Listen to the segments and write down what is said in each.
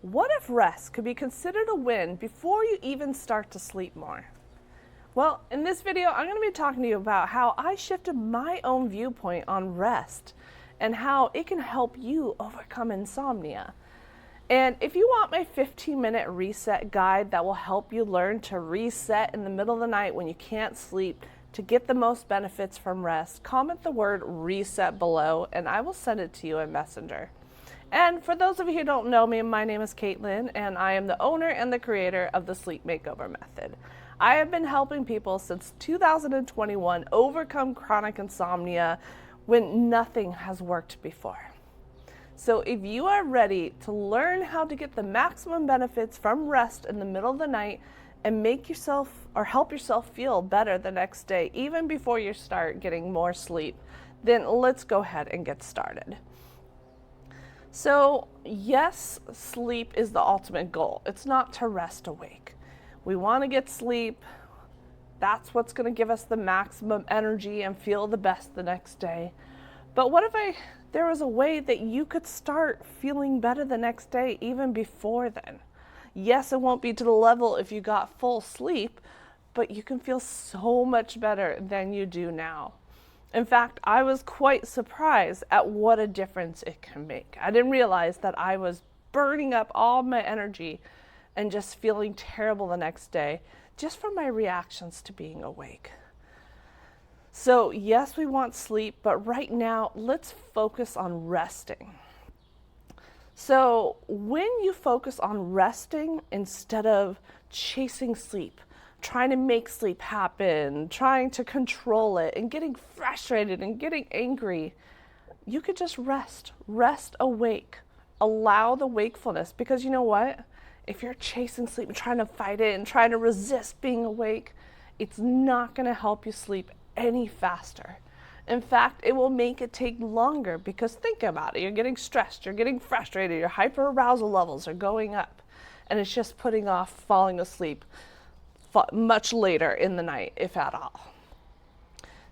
What if rest could be considered a win before you even start to sleep more? Well, in this video, I'm going to be talking to you about how I shifted my own viewpoint on rest and how it can help you overcome insomnia. And if you want my 15-minute reset guide that will help you learn to reset in the middle of the night when you can't sleep to get the most benefits from rest, comment the word reset below and I will send it to you in Messenger. And for those of you who don't know me, my name is Caitlin, and I am the owner and the creator of the Sleep Makeover Method. I have been helping people since 2021 overcome chronic insomnia when nothing has worked before. So if you are ready to learn how to get the maximum benefits from rest in the middle of the night and make yourself or help yourself feel better the next day, even before you start getting more sleep, then let's go ahead and get started. So yes, sleep is the ultimate goal. It's not to rest awake. We want to get sleep. That's what's going to give us the maximum energy and feel the best the next day. But what if there was a way that you could start feeling better the next day even before then? Yes, it won't be to the level if you got full sleep, but you can feel so much better than you do now. In fact, I was quite surprised at what a difference it can make. I didn't realize that I was burning up all my energy and just feeling terrible the next day just from my reactions to being awake. So yes, we want sleep, but right now let's focus on resting. So when you focus on resting instead of chasing sleep, trying to make sleep happen, trying to control it, and getting frustrated and getting angry, you could just rest awake. Allow the wakefulness, because you know what? If you're chasing sleep and trying to fight it and trying to resist being awake, it's not going to help you sleep any faster. In fact, it will make it take longer, because think about it. You're getting stressed, you're getting frustrated, your hyperarousal levels are going up, and it's just putting off falling asleep much later in the night, if at all.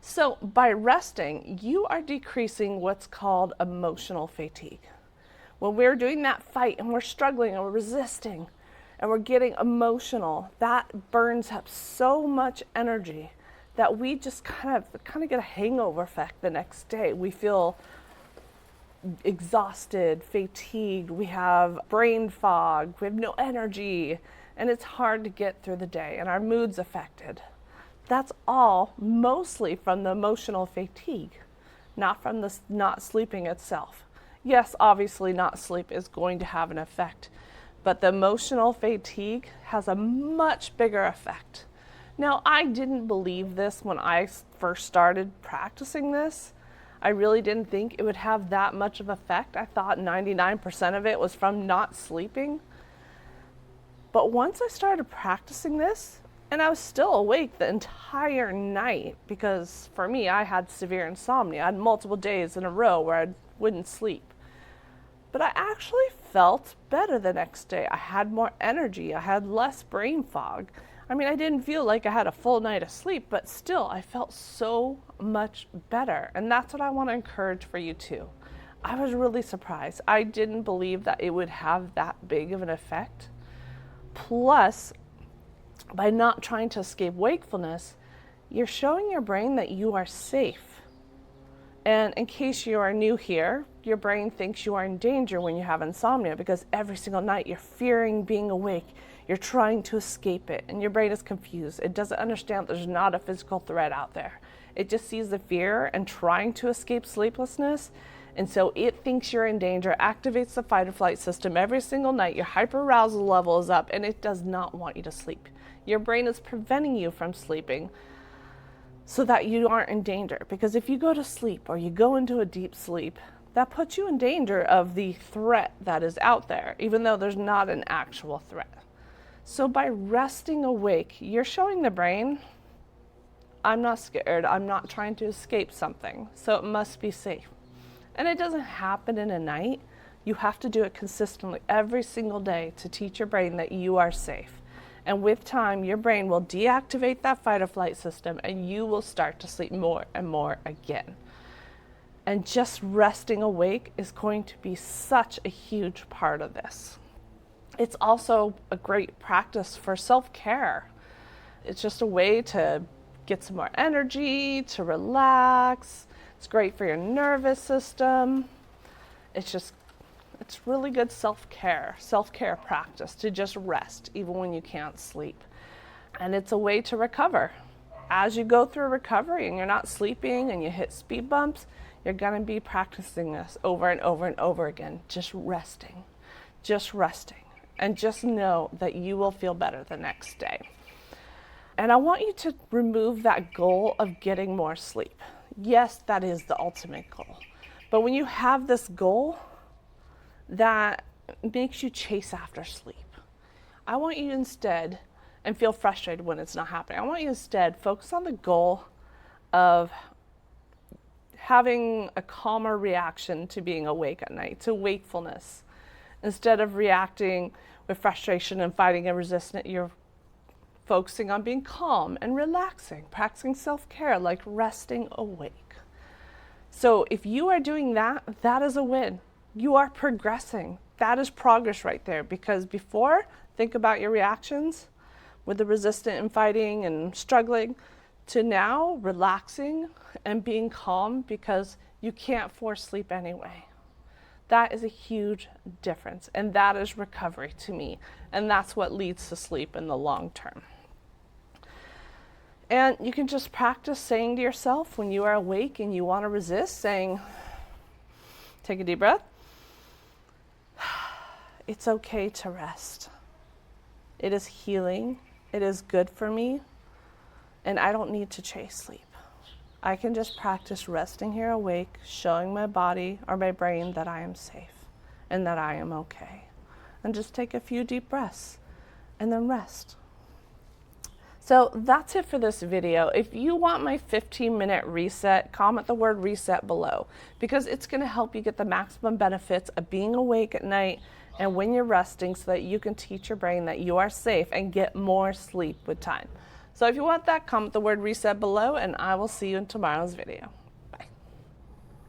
So by resting, you are decreasing what's called emotional fatigue. When we're doing that fight and we're struggling and we're resisting and we're getting emotional, that burns up so much energy that we just kind of get a hangover effect the next day. We feel exhausted, fatigued, we have brain fog, we have no energy, and it's hard to get through the day, and our mood's affected. That's all mostly from the emotional fatigue, not from the not sleeping itself. Yes, obviously not sleep is going to have an effect, but the emotional fatigue has a much bigger effect. Now, I didn't believe this when I first started practicing this. I really didn't think it would have that much of effect. I thought 99% of it was from not sleeping. But once I started practicing this, and I was still awake the entire night, because for me, I had severe insomnia. I had multiple days in a row where I wouldn't sleep. But I actually felt better the next day. I had more energy. I had less brain fog. I mean, I didn't feel like I had a full night of sleep, but still, I felt so much better. And that's what I want to encourage for you too. I was really surprised. I didn't believe that it would have that big of an effect. Plus, by not trying to escape wakefulness, you're showing your brain that you are safe. And in case you are new here, your brain thinks you are in danger when you have insomnia, because every single night you're fearing being awake. You're trying to escape it, and your brain is confused. It doesn't understand there's not a physical threat out there. It just sees the fear and trying to escape sleeplessness. And so it thinks you're in danger, activates the fight or flight system every single night. Your hyperarousal level is up, and it does not want you to sleep. Your brain is preventing you from sleeping so that you aren't in danger. Because if you go to sleep or you go into a deep sleep, that puts you in danger of the threat that is out there, even though there's not an actual threat. So by resting awake, you're showing the brain, I'm not scared, I'm not trying to escape something, so it must be safe. And it doesn't happen in a night. You have to do it consistently every single day to teach your brain that you are safe. And with time, your brain will deactivate that fight or flight system and you will start to sleep more and more again. And just resting awake is going to be such a huge part of this. It's also a great practice for self-care. It's just a way to get some more energy, to relax. It's great for your nervous system. It's really good self-care practice to just rest even when you can't sleep. And it's a way to recover. As you go through recovery and you're not sleeping and you hit speed bumps, you're going to be practicing this over and over and over again, just resting. And just know that you will feel better the next day. And I want you to remove that goal of getting more sleep. Yes, that is the ultimate goal. But when you have this goal that makes you chase after sleep, I want you instead, and feel frustrated when it's not happening, I want you instead focus on the goal of having a calmer reaction to being awake at night, to wakefulness. Instead of reacting with frustration and fighting and resisting, you're focusing on being calm and relaxing, practicing self-care, like resting awake. So if you are doing that, that is a win. You are progressing. That is progress right there, because before, think about your reactions with the resistant and fighting and struggling, to now relaxing and being calm because you can't force sleep anyway. That is a huge difference, and that is recovery to me, and that's what leads to sleep in the long term. And you can just practice saying to yourself when you are awake and you want to resist, saying, take a deep breath. It's okay to rest. It is healing. It is good for me. And I don't need to chase sleep. I can just practice resting here awake, showing my body or my brain that I am safe and that I am okay. And just take a few deep breaths and then rest. So that's it for this video. If you want my 15-minute reset, comment the word reset below, because it's going to help you get the maximum benefits of being awake at night and when you're resting, so that you can teach your brain that you are safe and get more sleep with time. So if you want that, comment the word reset below, and I will see you in tomorrow's video.